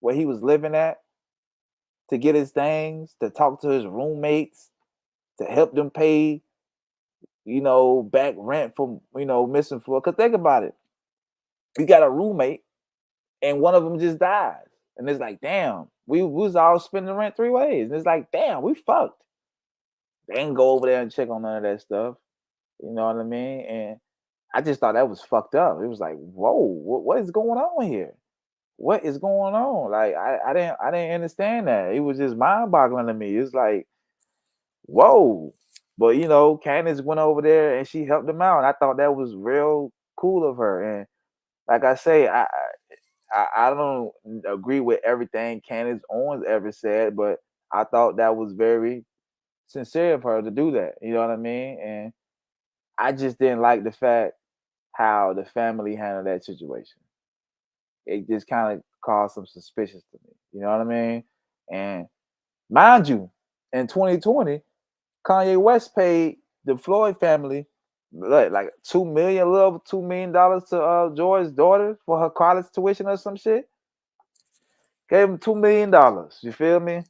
where he was living at to get his things, to talk to his roommates, to help them pay, back rent from, missing Floyd. Cause think about it, you got a roommate, and one of them just dies, and it's like, damn, we was all spending rent 3 ways, and it's like, damn, we fucked. They ain't go over there and check on none of that stuff. You know what I mean? And I just thought that was fucked up. It was like, whoa, what is going on here? What is going on? Like I didn't understand that. It was just mind boggling to me. It's like, whoa. But Candace went over there and she helped them out. And I thought that was real cool of her. And like I say, I don't agree with everything Candace Owens ever said, but I thought that was very sincere of her to do that. You know what I mean? And I just didn't like the fact how the family handled that situation. It just kind of caused some suspicion to me. You know what I mean? And mind you, in 2020, Kanye West paid the Floyd family like $2 million, a little over $2 million to George's daughter for her college tuition or some shit. Gave him $2 million. You feel me?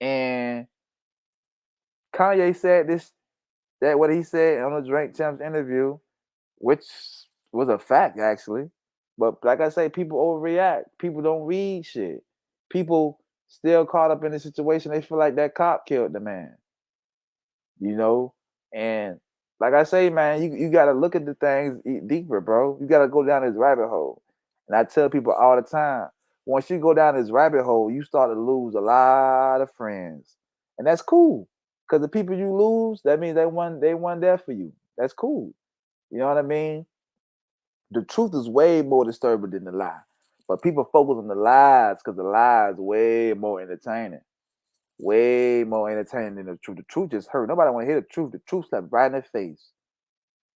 And Kanye said that what he said on the Drink Champs interview, which was a fact actually. But like I say, people overreact. People don't read shit. People still caught up in the situation. They feel like that cop killed the man. And like I say, man, you got to look at the things deeper, bro. You got to go down this rabbit hole. And I tell people all the time, once you go down this rabbit hole, you start to lose a lot of friends. And that's cool. Because the people you lose, that means they weren't there for you. That's cool. You know what I mean? The truth is way more disturbing than the lie. But people focus on the lies because the lies way more entertaining. Way more entertaining than the truth. The truth just hurt. Nobody want to hear the truth. The truth slapped right in their face.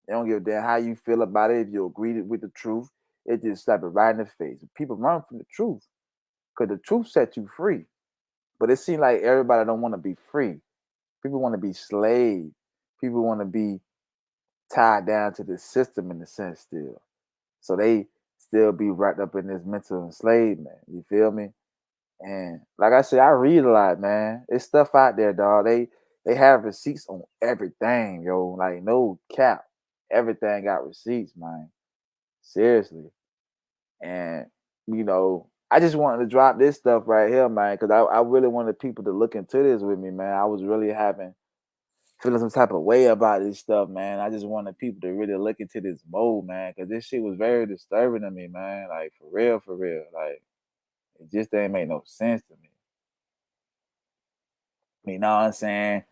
They don't give a damn how you feel about it. If you agree with the truth, it just slapped it right in the face. People run from the truth because the truth sets you free. But it seems like everybody don't want to be free. People want to be slaves. People want to be tied down to the system in a sense still. So they still be wrapped up in this mental enslavement. You feel me? And like I said, I read a lot, man. It's stuff out there, dog. They have receipts on everything, yo. Like no cap. Everything got receipts, man. Seriously. And I just wanted to drop this stuff right here, man, because I really wanted people to look into this with me, man. I was really feeling some type of way about this stuff, man. I just wanted people to really look into this mode, man, because this shit was very disturbing to me, man. Like for real. Like it just didn't make no sense to me. You know what I'm saying?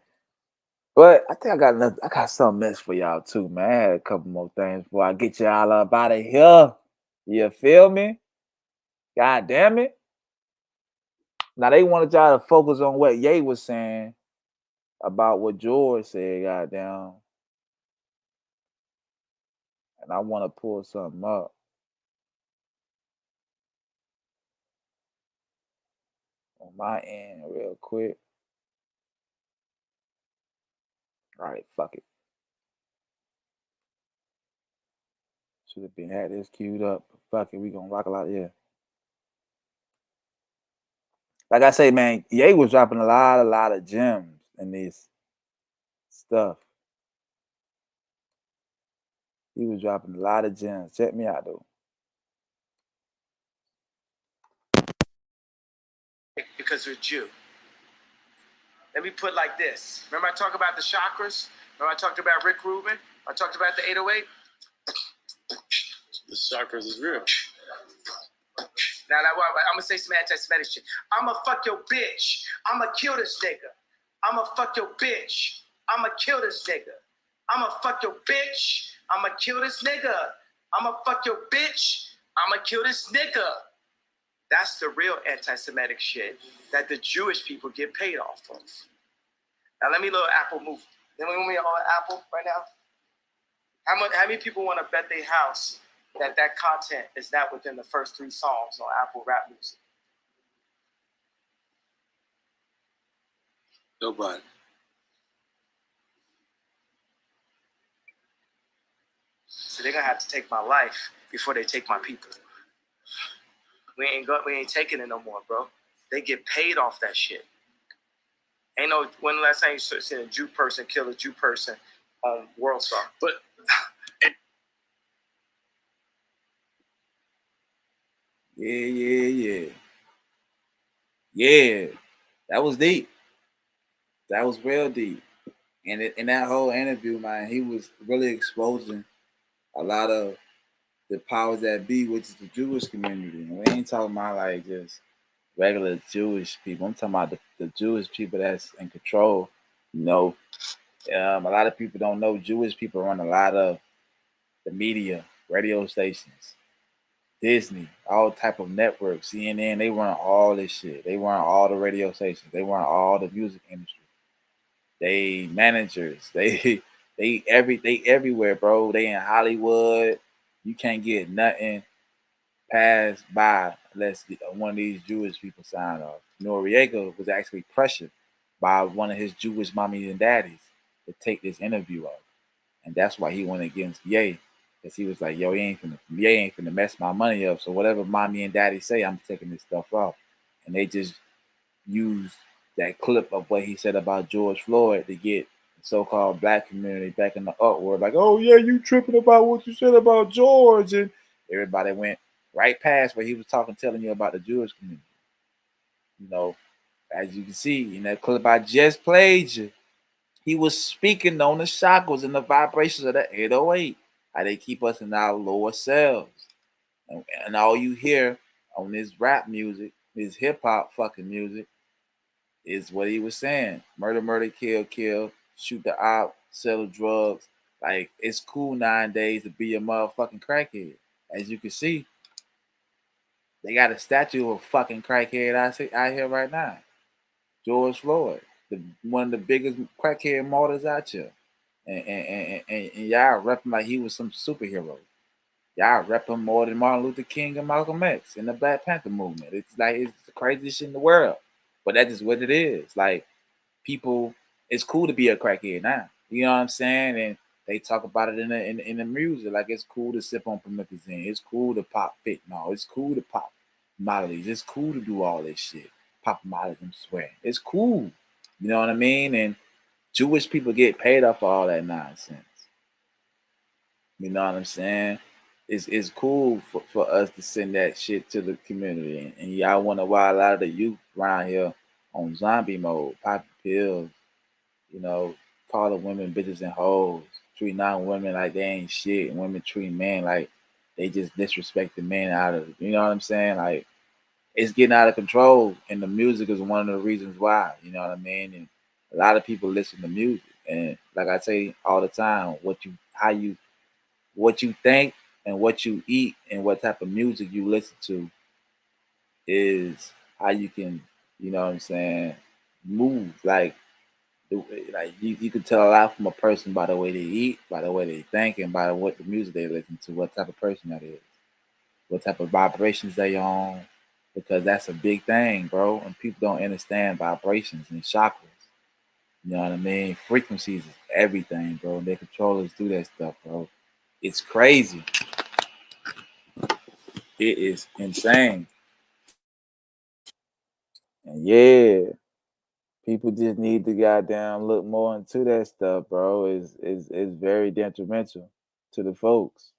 But I think I got something else for y'all too, man. I had a couple more things before I get y'all up out of here. You feel me? God damn it. Now they wanted y'all to focus on what Ye was saying about what George said, goddamn. And I want to pull something up. On my end real quick. All right, fuck it. Should have been had this queued up. Fuck it, we gonna rock a lot, yeah. Like I say, man, Ye was dropping a lot of gems in this stuff. He was dropping a lot of gems. Check me out though. Because they're Jew. Let me put it like this. Remember I talked about the chakras? Remember I talked about Rick Rubin? I talked about the 808? The chakras is real. Now, I'm going to say some anti-Semitic shit. I'm going to fuck your bitch. I'm going to kill this nigga. I'm going to fuck your bitch. I'm going to kill this nigga. I'm going to fuck your bitch. I'm going to kill this nigga. I'm going to fuck your bitch. I'ma kill this nigga. That's the real anti-Semitic shit that the Jewish people get paid off of. Now let me look at Apple move. Then we want me on Apple right now. How many people want to bet their house that content is not within the first 3 songs on Apple Rap Music? Nobody. So they're gonna have to take my life before they take my people. We ain't taking it no more, bro. They get paid off that shit. Ain't no when the last time you seen a Jew person kill a Jew person on World Star. But Yeah. That was deep. That was real deep. And in that whole interview, man, he was really exposing a lot of the powers that be, which is the Jewish community. And we ain't talking about like just regular Jewish people. I'm talking about the Jewish people that's in control. You know, a lot of people don't know Jewish people run a lot of the media, radio stations, Disney, all type of networks, CNN. They run all this shit. They run all the radio stations. They run all the music industry. They managers. They everywhere, bro. They in Hollywood. You can't get nothing passed by unless one of these Jewish people sign off. Noriega was actually pressured by one of his Jewish mommies and daddies to take this interview off. And that's why he went against Ye. Because he was like, yo, Ye ain't finna mess my money up. So whatever mommy and daddy say, I'm taking this stuff off. And they just used that clip of what he said about George Floyd to get the so-called black community back in the uproar. Like, oh yeah, you tripping about what you said about George. And everybody went right past what he was telling you about the Jewish community. You know, as you can see in that clip I just played you, he was speaking on the chakras and the vibrations of the 808, how they keep us in our lower selves. And all you hear on this rap music, this hip hop fucking music, is what he was saying. Murder, kill, shoot the op, sell the drugs. Like, it's cool 9 days to be a motherfucking crackhead. As you can see, they got a statue of a fucking crackhead out here right now. George Floyd, one of the biggest crackhead martyrs out here. And y'all rep him like he was some superhero. Y'all rep him more than Martin Luther King and Malcolm X in the Black Panther movement. It's like it's the craziest shit in the world. But that's just what it is. Like, people, it's cool to be a crackhead now. You know what I'm saying? And they talk about it in the music. Like, it's cool to sip on promethazine. It's cool to pop fentanyl. It's cool to pop mollies. It's cool to do all this shit. Pop mollies and swear. It's cool. You know what I mean? And Jewish people get paid off for all that nonsense. You know what I'm saying? It's cool for us to send that shit to the community. And y'all wonder why a lot of the youth around here on zombie mode, popping pills, you know, calling women bitches and hoes, treating non-women like they ain't shit, and women treating men like they just disrespect the men out of it. You know what I'm saying? Like, it's getting out of control, and the music is one of the reasons why. You know what I mean? And a lot of people listen to music, and like I say all the time, what you think and what you eat and what type of music you listen to is how you can, you know what I'm saying, move. Like, you can tell a lot from a person by the way they eat, by the way they think, and by what the music they listen to, what type of person that is, what type of vibrations they on, because that's a big thing, bro. And people don't understand vibrations and chakras. You know what I mean? Frequencies is everything, bro. Their controllers do that stuff, bro. It's crazy. It is insane. And yeah, people just need to goddamn look more into that stuff, bro. Is very detrimental to the folks.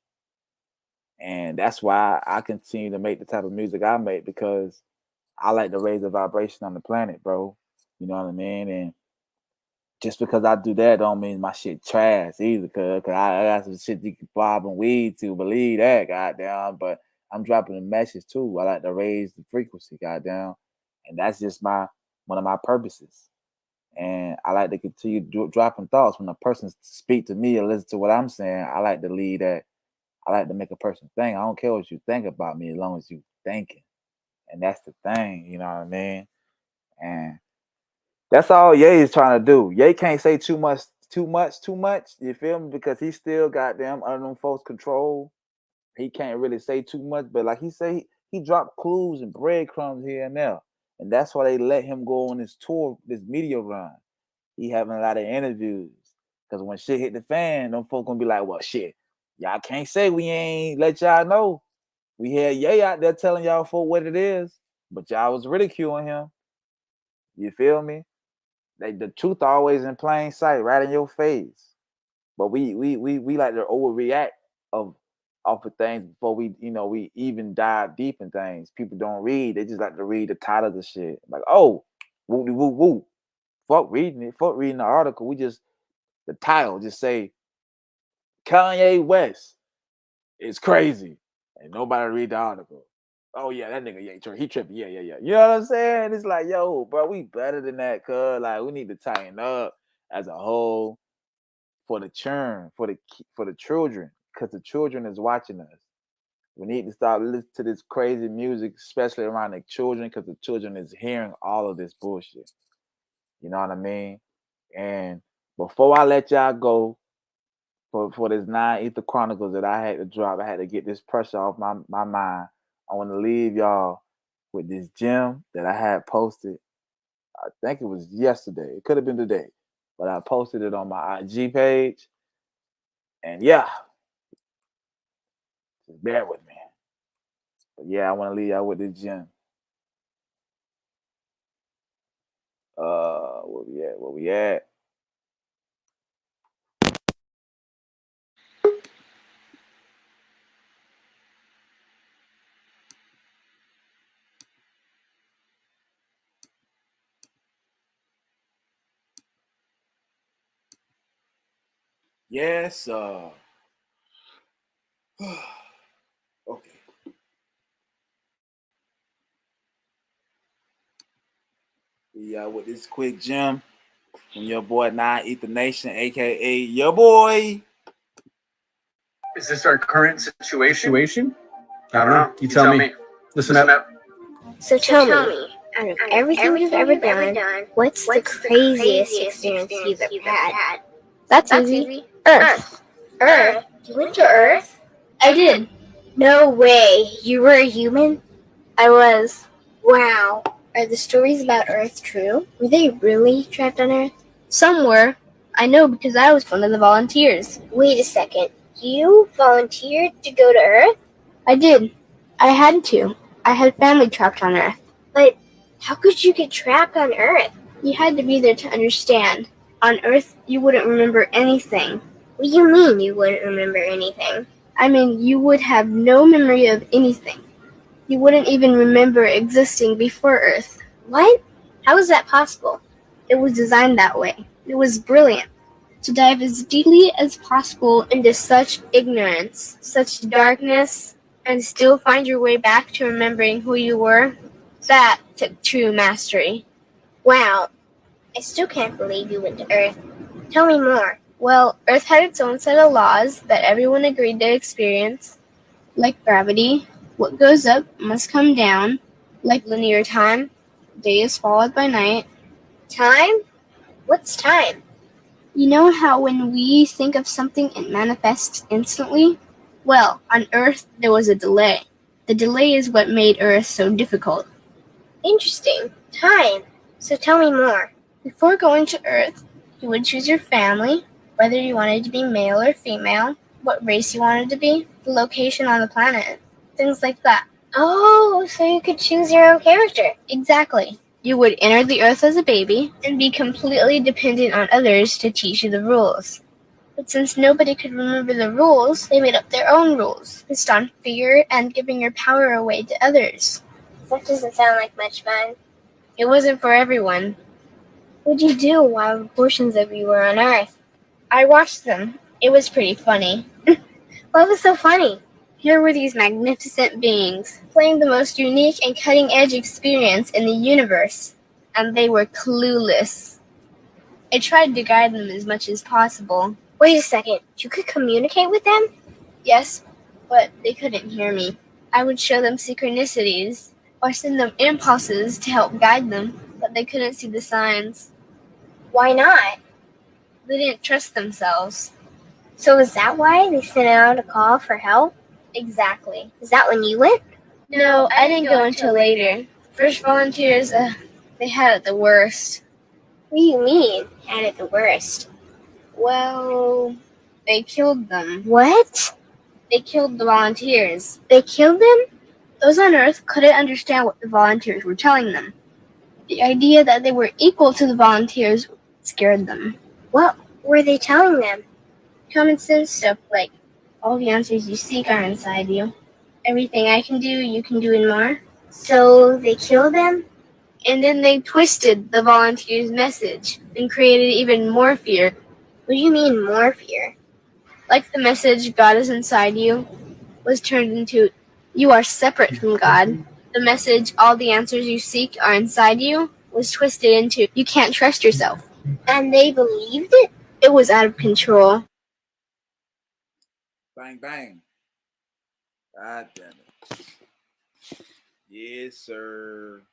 And that's why I continue to make the type of music I make, because I like to raise the vibration on the planet, bro. You know what I mean? And just because I do that don't mean my shit trash either, cause I got some shit you can bob and weed to, believe that, goddamn. But I'm dropping a message too. I like to raise the frequency, goddamn, and that's just one of my purposes. And I like to continue dropping thoughts when a person speak to me or listen to what I'm saying. I like to leave that. I like to make a person think. I don't care what you think about me as long as you thinking. And that's the thing, you know what I mean? And that's all Ye is trying to do. Ye can't say too much. You feel me? Because he still got them under them folks' control. He can't really say too much, but like he said, he dropped clues and breadcrumbs here and there. And that's why they let him go on this tour, this media run. He having a lot of interviews. Because when shit hit the fan, them folks gonna be like, well, shit, y'all can't say we ain't let y'all know. We had Ye out there telling y'all for what it is, but y'all was ridiculing him. You feel me? The truth always in plain sight, right in your face. But we like to overreact off of things before we even dive deep in things. People don't read; they just like to read the title of the shit. Like, oh, woo woo woo. Fuck reading it. Fuck reading the article. The title just say Kanye West is crazy, and nobody read the article. Oh yeah, that nigga, yeah, he tripping. Yeah. You know what I'm saying? It's like, yo, bro, we better than that, cuz. Like, we need to tighten up as a whole for the churn, for the children, because the children is watching us. We need to stop listening to this crazy music, especially around the children, because the children is hearing all of this bullshit. You know what I mean? And before I let y'all go for this 9Ether Chronicles that I had to drop, I had to get this pressure off my mind. I want to leave y'all with this gem that I had posted. I think it was yesterday. It could have been today, but I posted it on my IG page. And yeah, just bear with me. But yeah, I want to leave y'all with this gem. Where we at? Yes, okay. Yeah, with this quick gem from your boy 9Ether Nation, aka your boy. Is this our current situation? I don't know. You tell me. Listen up. So tell me, out of everything you've ever done, what's the craziest experience you've ever had? That's easy. Earth. Earth? You went to Earth? I did. No way. You were a human? I was. Wow. Are the stories about Earth true? Were they really trapped on Earth? Some were. I know because I was one of the volunteers. Wait a second. You volunteered to go to Earth? I did. I had to. I had family trapped on Earth. But how could you get trapped on Earth? You had to be there to understand. On Earth, you wouldn't remember anything. What do you mean you wouldn't remember anything? I mean, you would have no memory of anything. You wouldn't even remember existing before Earth. What? How is that possible? It was designed that way. It was brilliant. To dive as deeply as possible into such ignorance, such darkness, and still find your way back to remembering who you were, that took true mastery. Wow. I still can't believe you went to Earth. Tell me more. Well, Earth had its own set of laws that everyone agreed to experience, like gravity. What goes up must come down, like linear time. Day is followed by night. Time? What's time? You know how when we think of something, it manifests instantly? Well, on Earth, there was a delay. The delay is what made Earth so difficult. Interesting. Time. So tell me more. Before going to Earth, you would choose your family, whether you wanted to be male or female, what race you wanted to be, the location on the planet, things like that. Oh, so you could choose your own character. Exactly. You would enter the Earth as a baby and be completely dependent on others to teach you the rules. But since nobody could remember the rules, they made up their own rules, based on fear and giving your power away to others. That doesn't sound like much fun. It wasn't for everyone. What'd you do while portions of you were on Earth? I watched them. It was pretty funny. What was so funny? Here were these magnificent beings, playing the most unique and cutting-edge experience in the universe, and they were clueless. I tried to guide them as much as possible. Wait a second. You could communicate with them? Yes, but they couldn't hear me. I would show them synchronicities or send them impulses to help guide them, but they couldn't see the signs. Why not? They didn't trust themselves. So is that why they sent out a call for help? Exactly. Is that when you went? No, I didn't go until later. First volunteers, they had it the worst. What do you mean, had it the worst? Well, they killed them. What? They killed the volunteers. They killed them? Those on Earth couldn't understand what the volunteers were telling them. The idea that they were equal to the volunteers scared them. What were they telling them? Common sense stuff like, all the answers you seek are inside you. Everything I can do, you can do and more. So they killed them? And then they twisted the volunteers' message and created even more fear. What do you mean more fear? Like the message, God is inside you, was turned into, you are separate from God. The message, all the answers you seek are inside you, was twisted into, you can't trust yourself. And they believed it? It was out of control. Bang, bang. God damn it. Yes, sir.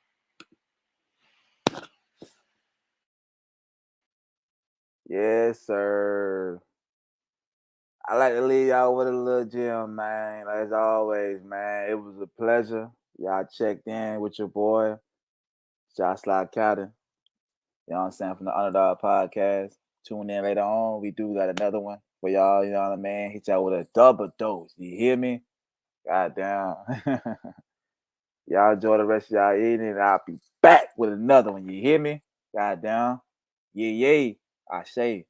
Yes, sir. I like to leave y'all with a little gem, man. As always, man. It was a pleasure. Y'all checked in with your boy, Josh Cowden. You know what I'm saying? From the Underdog Podcast. Tune in later on. We do got another one for y'all, you know what I mean? Hit y'all with a double dose. You hear me? God damn. Y'all enjoy the rest of y'all evening, and I'll be back with another one. You hear me? God damn. Yeah, yeah. I say.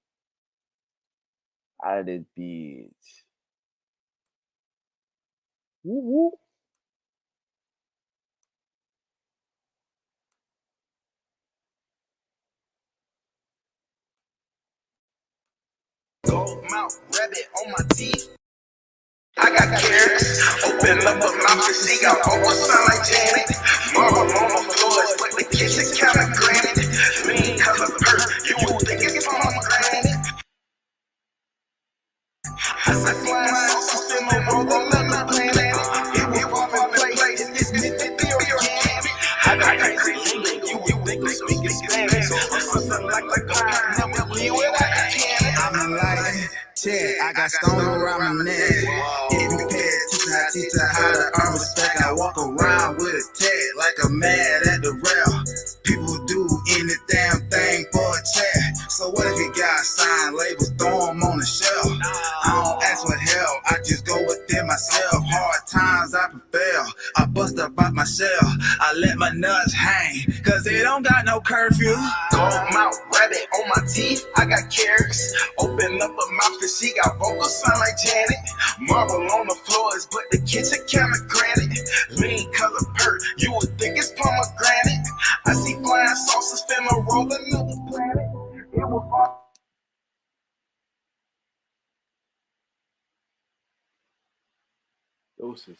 Out of this bitch. Woo woo. Gold mouth rabbit on my teeth. I got carrots, open up a mouth to see. Got over sound like Janet. Marble on the floors, but the kitchen kinda granite. Lean color purse, you would think it's pomegranate. I said flying sauces in the roll on the planet. It was off in place, it's organic. I got crazy lingo, you think I'm speaking Spanish. Or something like the pie, never leave without the cannon. I'm like Ted, I got stone around my neck. If you pay attention, I teach her how to earn respect. I walk around with a tag like a mad at the rail. People do any damn thing for a check. So what if you got signed labels, throw them on the shelf? I don't ask for help, I just go within myself. Hard times I prevail, I bust up out my shell. I let my nuts hang, cause they don't got no curfew. Gold mouth rabbit on my teeth, I got carrots. Open up a mouth and she got vocals sound like Janet. Marble on the floors, but the kitchen kinda granite. Lean color pert, you would think it's pomegranate. I see flying sauces finna roll another planet. It was all Doses.